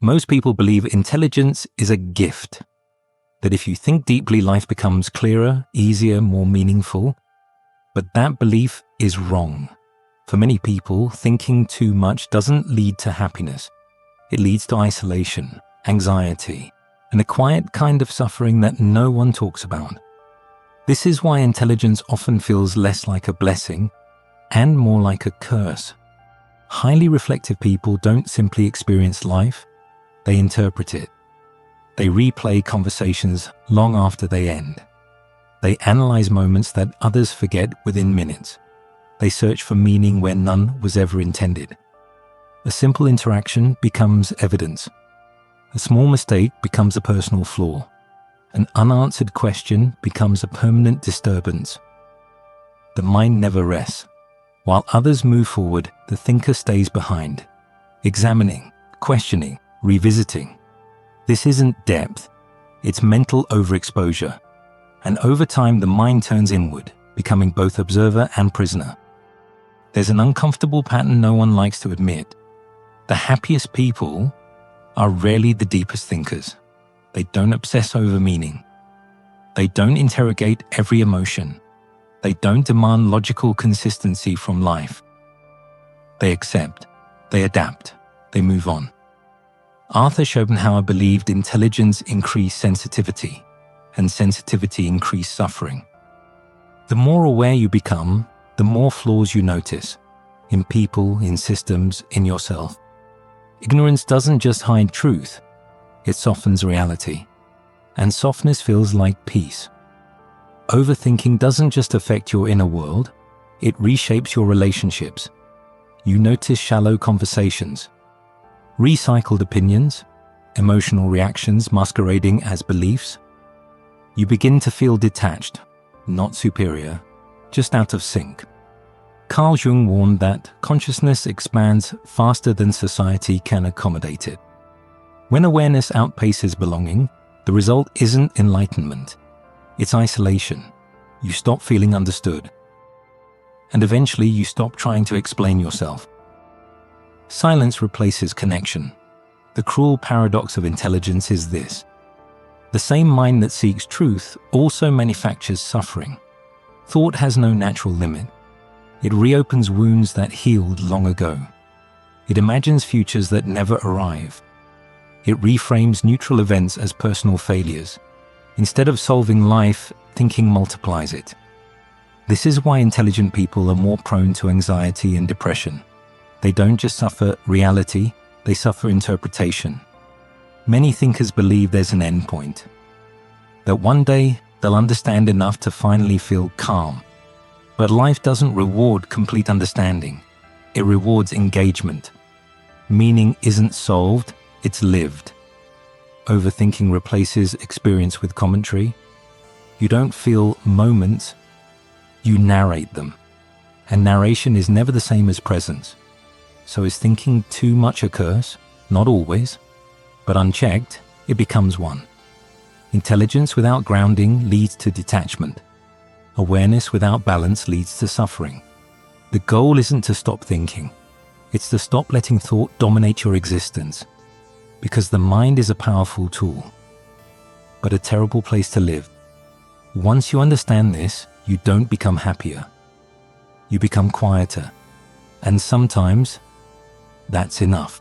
Most people believe intelligence is a gift, that if you think deeply, life becomes clearer, easier, more meaningful. But that belief is wrong. For many people, thinking too much doesn't lead to happiness. It leads to isolation, anxiety, and a quiet kind of suffering that no one talks about. This is why intelligence often feels less like a blessing and more like a curse. Highly reflective people don't simply experience life, they interpret it. They replay conversations long after they end. They analyze moments that others forget within minutes. They search for meaning where none was ever intended. A simple interaction becomes evidence. A small mistake becomes a personal flaw. An unanswered question becomes a permanent disturbance. The mind never rests. While others move forward, the thinker stays behind, examining, questioning, revisiting. This isn't depth, it's mental overexposure. And over time, the mind turns inward, becoming both observer and prisoner. There's an uncomfortable pattern no one likes to admit. The happiest people are rarely the deepest thinkers. They don't obsess over meaning. They don't interrogate every emotion. They don't demand logical consistency from life. They accept, they adapt, they move on. Arthur Schopenhauer believed intelligence increased sensitivity, and sensitivity increased suffering. The more aware you become, the more flaws you notice, in people, in systems, in yourself. Ignorance doesn't just hide truth, it softens reality. And softness feels like peace. Overthinking doesn't just affect your inner world, it reshapes your relationships. You notice shallow conversations, recycled opinions, emotional reactions masquerading as beliefs. You begin to feel detached, not superior, just out of sync. Carl Jung warned that consciousness expands faster than society can accommodate it. When awareness outpaces belonging, the result isn't enlightenment, it's isolation. You stop feeling understood. And eventually you stop trying to explain yourself. Silence replaces connection. The cruel paradox of intelligence is this. The same mind that seeks truth also manufactures suffering. Thought has no natural limit. It reopens wounds that healed long ago. It imagines futures that never arrive. It reframes neutral events as personal failures. Instead of solving life, thinking multiplies it. This is why intelligent people are more prone to anxiety and depression. They don't just suffer reality, they suffer interpretation. Many thinkers believe there's an end point, that one day they'll understand enough to finally feel calm. But life doesn't reward complete understanding, it rewards engagement. Meaning isn't solved, it's lived. Overthinking replaces experience with commentary. You don't feel moments, you narrate them. And narration is never the same as presence. So is thinking too much a curse? Not always. But unchecked, it becomes one. Intelligence without grounding leads to detachment. Awareness without balance leads to suffering. The goal isn't to stop thinking. It's to stop letting thought dominate your existence. Because the mind is a powerful tool, but a terrible place to live. Once you understand this, you don't become happier. You become quieter. And sometimes, that's enough.